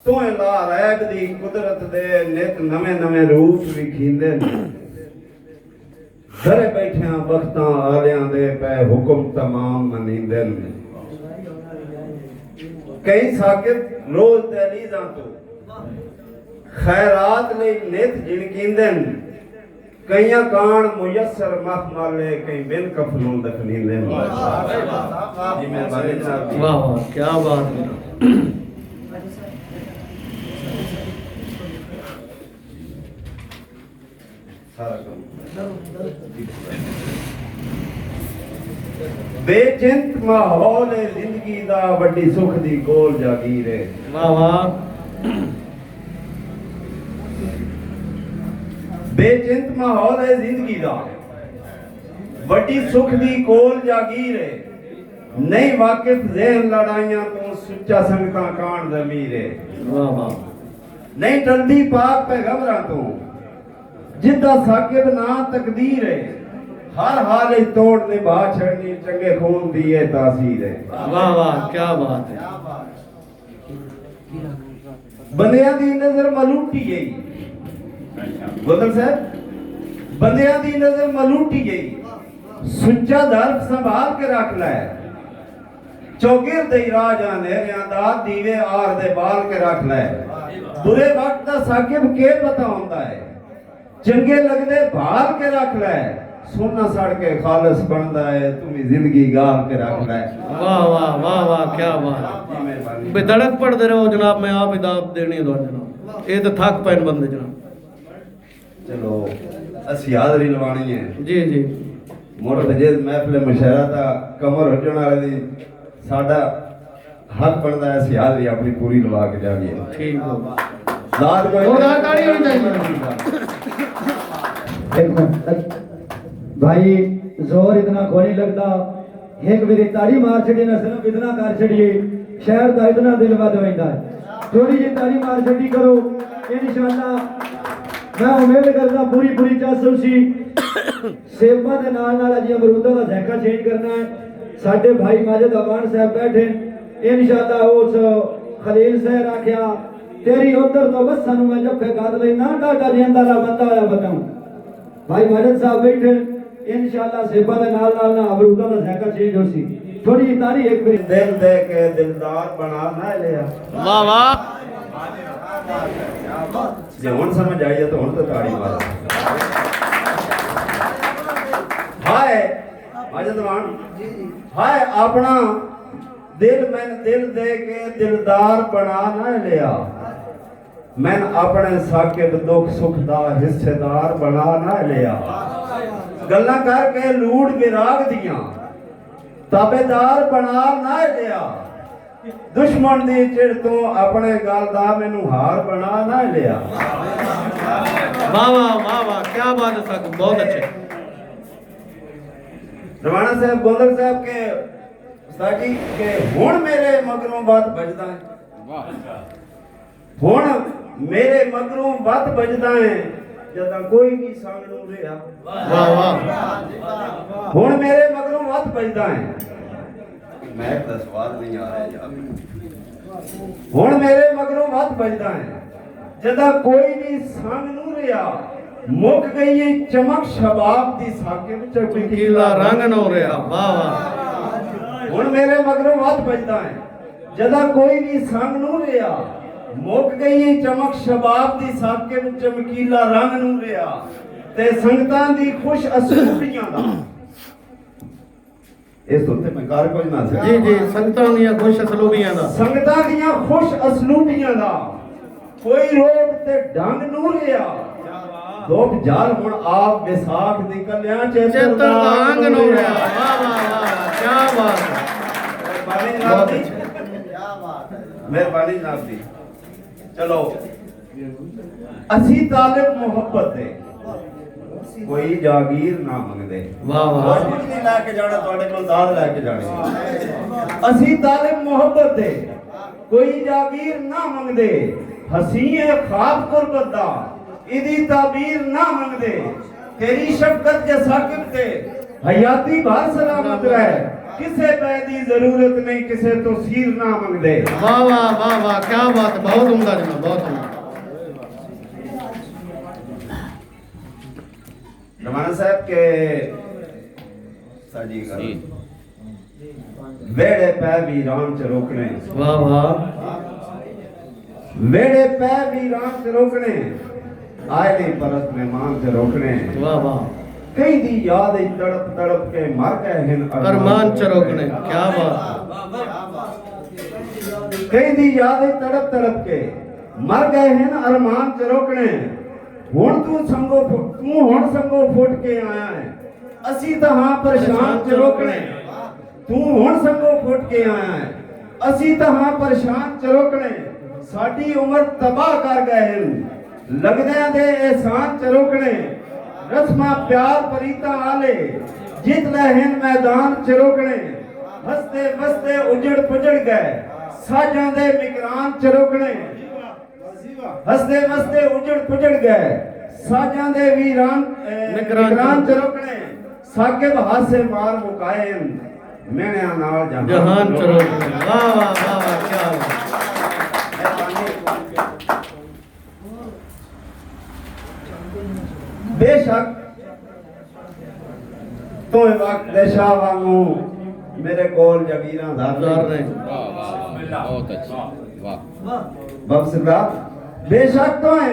तू ला रैग दी कुदरत दे नित नवे नवे रूप विखींदे घरे बैठिया वक्तां आलियां दे पै हुक्म तमाम मनींदे कई साकिब रोज दहलीज़ां तो खैरात लई नित जिणकींदे कईयां कान मुयस्सर महमाले कई बिन कफनों दफनींदे। जी मेहरबानी जनाब। वाह वाह क्या बात है। बेचिंत माहौल जिंदगी दा वड्डी सुख दी कोल जागीर है। वाह वाह। बेचिंत माहौल है जिंदगी दा वड्डी सुख दी कोल जागीर है। नहीं वाकिफ ज़हन लड़ाइयां तो सुच्चा संगता कान ज़मीर है। वाह वाह। नहीं टलदी पाक पैगंबरां तो जिद्दा साकिब ना तकदीर है। हर हाल तोड़ दे बा छड़नी चंगे खून दी है तासीर है। वाह वाह क्या बात है। बंदियां दी नजर मलूटी गई। गोदल साहब बंदियां दी नजर मलूटी गई। सुच्चा दर्द संभाल के रख लै चौगिर दे राजा ने दाद दीवे आर दे बाल के रख लै। बुरे वक्त दा साकिब के पता होंदा है चंगे लगदे भाल के रख लै। सोना सड़ के खालस बनदा है तुम्हें जिंदगी गाल के रख लै। वाह वाह वाह वाह क्या बात है। बेधड़क पढ़ते रहो जनाब। मैं आप हिदायत देनी है जनाब। ये तो थक पैन बंदे जनाब। चलो असी हाज़री लवानी है जी जी। मोड़ बजे महफिल मुशायरा दा कमर हटण वाले दी साडा हक बनदा है असी हाज़री अपनी पूरी लवा के जावीए। ठीक हो दाद कोई जोरदार ताड़ी होनी चाहिए। भाई जोर इतना को नहीं लगता। एक मेरी ताड़ी मार छड़ी ना सिर्फ इतना कर छड़िए शहर का इतना दिल वध वैंदा है। थोड़ी जी ताड़ी मार छड़ी करो इंशाअल्लाह। मैं उम्मीद करता पूरी पूरी चस उसी सेबा के नाल अजी अमरूदा का जैका चेंज करना है। साडे भाई माजिद अमान साहब बैठे इंशाअल्लाह। उस खलील सैर आख्या तेरी उधर तो बस सानू मैं जब गद लेना डाटा जिंदा ला बंदा होया बताऊं। भाई माजिद साहब बैठे इंशाअल्लाह सेबा दे नाल नाल ना अमरूदा दा जायका चेंज होसी। थोड़ी तारी एक बार दिल दे के दिलदार बना ना लिया। वाह वाह। जे हुन समझ आई है तो हुन तो ताड़ी मारो। हाय माजिदवान हाय अपना दिल मैंने दिल दे के दिलदार बना ना लिया। मैं अपने साकिब दुख सुख दा हिस्सेदार बना ना लिया। गल्लां करके लूट विराग दियां ताबेदार बना ना लिया। दुश्मन दी चिड़ तो अपने गल दा मैनू हार बना ना लिया। वाह वाह वाह वाह क्या बात है साकिब बहुत अच्छे। रवाना साहब गोदल साहब के उस्ताद जी के हुण मेरे मगरों बात बजदा है। हुण मेरे मगरों बात बजदा है जदा कोई भी संग नूं रिहा। वाह वाह। हुण मेरे मगरों बात बजदा है। मैं दा स्वाद नहीं आ रहा यार। हुण मेरे मगरों बात बजदा है जदा कोई भी संग नूं रिहा। मुक गई है चमक शबाब दी साकिब चमकीला रंग नो रहा। वाह वाह। हुण मेरे मगरों बात बजदा है जदा कोई भी संग नूं रिहा। मुक गई है चमक शबाब दी साकिब चमकीला रंग नूं रिहा। ते संगतां दी खुश असलूबियां दा इस तो ते मैं कार कोई ना जी जी संगतां दियां खुश असलूबियां दा संगतां दियां खुश असलूबियां दा कोई रोक ते ढंग नूं रिहा। लोग जाल हुण आप विसाख दी कल्याण चेतन दा अंग नो रहा। वाह वाह वाह क्या बात है। मेहरबानी जनाब दी क्या बात है। मेहरबानी जनाब दी। चलो असी तालिब मोहब्बत दे कोई जागीर ना मंगदे। वाह वाह। कुछ नहीं लेके जाना तुहाडे कोल दाद लेके जानी। असी तालिब मोहब्बत दे कोई जागीर ना मंगदे। हसी है ख्वाब कुर्बत दा इदी ताबीर ना मंगदे। तेरी शफकत के साकिब ते हयाती भर सलामत रहे। किसे पै दी जरूरत नहीं किसे तो सीर ना मंगदे वाह वाह वाह वाह क्या बात है, बहुत उम्दा जनाब, बहुत उम्दा। रमाना साहब के साजी का वेड़े पै वीरान च रोकने वाह वाह वेड़े पै वीरान च रोकने आए नहीं परत मेहमान च रोकने वाह वाह कई दी याद तड़प तड़प के मर गए हैं अरमान च रोकने, क्या बात। कई दी याद तड़प तड़प के मर गए हैं अरमान च रोकने हुण तू हुण संगो फुट के आया है असी तो हाँ परेशान च रोकने तू हुण संगो फुट के आया है असी तो हाँ परेशान च रोकने साडी उम्र तबाह कर गए हैं लगदे दे एहसान च रोकने रस्मा प्यार परीता आले जीत लहन मैदान च रोकने हसते बसते उजड़ पुजड़ गए साजां दे मिकरान च रोकने हसते बसते उजड़ पुजड़ गए साजां दे वीरान मिकरान च रोकने साकिब हासे मार मुकाए मैंने नाल जहान च रोकने, वाह वाह वाह वाह क्या बात। बेशक तो वक्त देशा वांगू मेरे कोल जगीरा दार दार ने बहुत अच्छा वाह बख्शदा बेशक तो है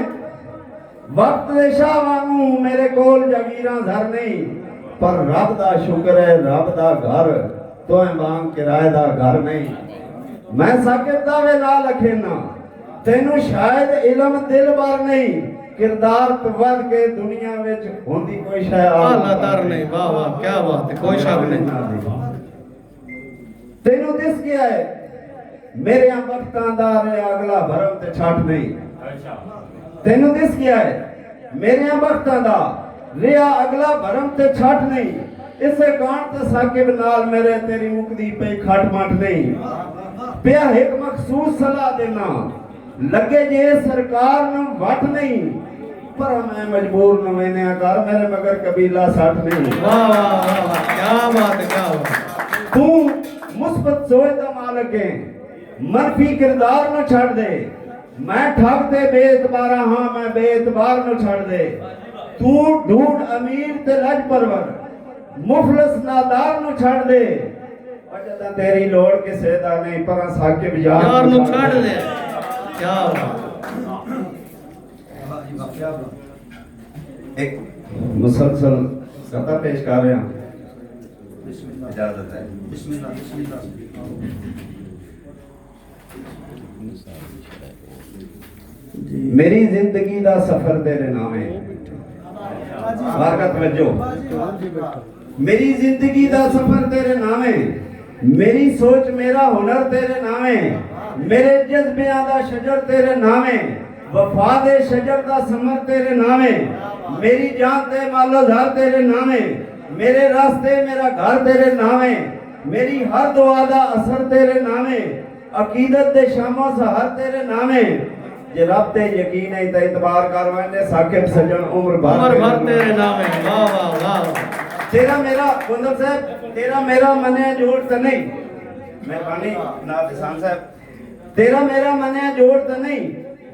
वक्त देशा वांगू मेरे कोल जगीरा धर नहीं पर रब दा शुक्र है रब दा घर तो है वांग किराए दा घर नहीं मैं साकिब दा वे ला लखेना तेनू शायद इल्म दिल बार नहीं किरदार तो वध के दुनिया विच होंदी कोई शय आला तार नहीं, वाह वाह क्या बात है, कोई शक नहीं। तेनू दिस गया है मेरे वक्तां दा रे अगला भरम ते छट नहीं तेनू दिस गया है मेरे वक्तां दा रिया अगला भरम ते छट नहीं इसे गान ते साकिब नाल मेरे तेरी मुकदी पे खट मट नहीं पिया एक मखसूस सलाह देना लगे जे सरकार न वट नहीं पर मैं मजबूर न मैंने कर मेरे मगर कबीला सठ नहीं वाह वाह वाह वाह क्या बात है, क्या बात। तू मुस्बत सोच दा मालक है मनफी किरदार न छड़ दे मैं ठग ते बेएतबारा हां मैं बेएतबार न छड़ दे तू ढूंढ अमीर ते लज परवर मुफलस नादार न छड़ दे वजह तेरी लोड़ किसे दा नहीं पर साकिब यार नु छड़ दे, क्या बात। एक मुसलसल कथा पेश कर रहे हैं इजाजत है मेरी जिंदगी दा सफर तेरे नामे बरकत वजो मेरी जिंदगी दा सफर तेरे नामे मेरी सोच मेरा हुनर तेरे नामे मेरे जज्बियां दा शजर तेरे नामे वफा दे शजर दा समर तेरे नामे मेरी जान ते मालो धार तेरे नामे मेरे रास्ते मेरा घर तेरे नामे मेरी हर दुआ दा असर तेरे नामे अकीदत दे शामो सहर तेरे नामे जे रब ते यकीन है ते इतबार करवाने साकिब सजन उम्र भर तेरे नामे, वाह वाह वाह। तेरा मेरा कुंदर साहब तेरा मेरा मने जोड़ त नहीं मेहरबानी नाथ किसान साहब तेरा मेरा मने जोड़ त नहीं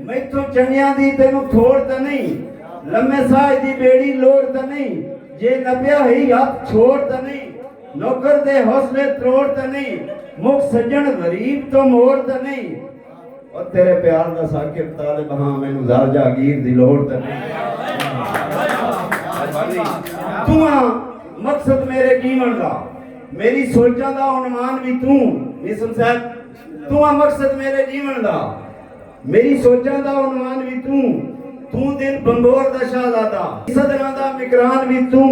मैथों चंगियां दी तेनू थोड़ त नहीं लम्मे साह दी बेड़ी लोड़ त नहीं जे नपिया ही हाथ छोड़ त नहीं नौकर दे हौसले त्रोड़ त नहीं मुख सज्जन गरीब तो मोड़ त नहीं और तेरे प्यार दा साकिब तालिब हां मैनू ज़र जागीर दी लोड़ त नहीं तू मकसद मेरे जीवन दा मेरी सोचां दा उन्वान भी तू निसम साहब तू मकसद मेरे जीवन दा मेरी सोचां दा उन्वान भी तू दिन बंगोर दा शहजादा सदरां दा मिकरान भी तू